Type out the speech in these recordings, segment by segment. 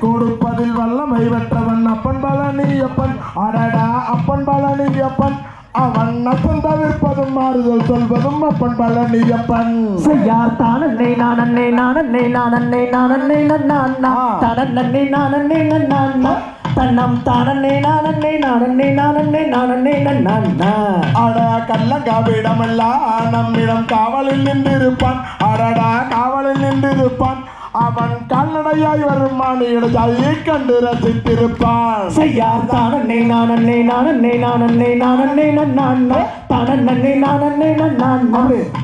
கொடுப்பதில் வல்லமை பெற்றவன் அப்பன் பழனியப்பன். அடடா அப்பன் பழனியப்பன், அவன் நப்பன் தவிர்ப்பதும் மாறுதல் சொல்வதும் அப்பன் பழனியப்பன். செய்யார் தானே நானே நானே நானே நானே நன்னா தானே நானே நன்னா தன்னம் தானே நானே நானே நானே நானே நன்னா. அட கள்ளங்காவிடமெல்லாம் நம்மிடம் காவலில் நின்றிருப்பான். அடடா காவலில் நின்றிருப்பான். அவன் கால்நடையாய் வரும் மானிடையை கண்டு ரசித்திருப்பான். செய்யார் தானே நானே நானே நானே நானே நன்னா தானே நானே நன்னா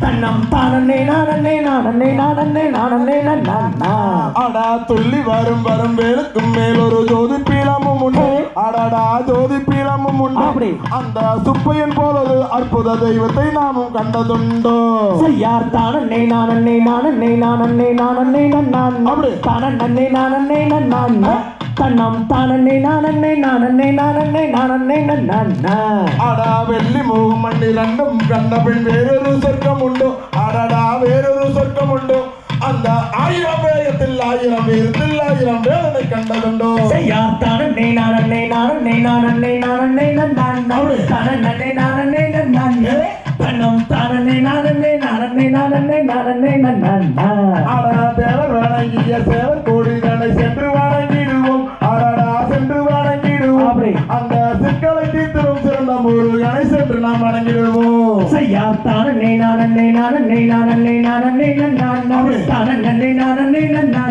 தன்னம் தானே நானே நானே நானே நானே நன்னா. அடா துள்ளி வரும் வரும் வேலுக்கும் மேல் ஒரு ஜோதி பீலமும் உண்டு. அடடா ஜோதி பீலமும் உண்டு. அந்த சுப்பையன் போல ஒரு அற்புத தெய்வத்தை நாமும் கண்டதுண்டோ. செய்யார் தானே நானே நானே நானே நானே நன்னா தானே நானே நன்னா தன்னம் தானே நானே நானே நானே நானே நன்னா. அடா வெள்ளி முகம் மண்ணி ரெண்டும் கண்ட பின் வேறொரு சொர்க்கம் உண்டு. அடடா வேறொரு சொர்க்கம் உண்டு. அந்த 1000 வேகத்தில் 1000 வீரத்தில் 1000 வேதனை கண்டதுண்டோ. செய்யார் தானே நானே நானே நானே நானே நன்னா தானே நானே நன்னா தன்னம் தானே நானே நானே நானே நானே நன்னா. அடா தேவர் வணங்கிய சேவர் கோடிகளை சென்று வணங்கிடுவோம். அடடா சென்று வணங்கிடுவோம். அந்த சிக்கலை தீர்த்திடும் சிறந்த முருகனை சென்று நாம் வணங்கிடுவோம். செய்யார் தானே நானே நானே நானே நானே நன்னா தானே நானே நன்னா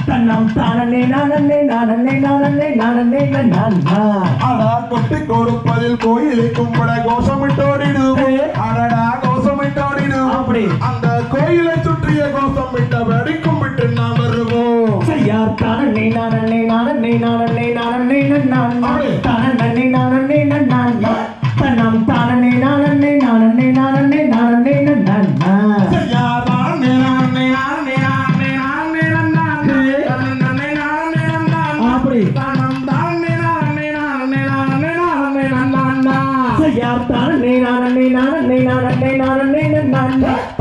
தன்னம் தானே நானே நானே நானே நானே நன்னா. அடா கொட்டி கொடுப்பதில் கோயிலை கும்பிட கோஷமிட்டோடிடுவோம். அடடா கோஷமிட்டோடிடுவோம். அந்த கோயிலை சுற்றிய கோஷமிட்டபடி கும்பிட்டு நாம் வருவோம். செய்யார் தானே நானே நானே நானே நானே நன்னா தானே நானே நன்னா தன்னம் தானே நானே நானே நானே நானே நன்னா. செய்யார் நானே நானே நானே நானே நானே நன்னா தானே நானே நன்னா தனம் தானே நானே நானே நானே நானே நன்னா. செய்யார் தானே நானே நானே நானே நானே நன்னா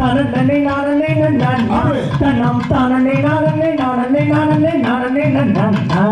தானே நானே நன்னா தன்னம் தானே நானே நானே நானே நானே நன்னா.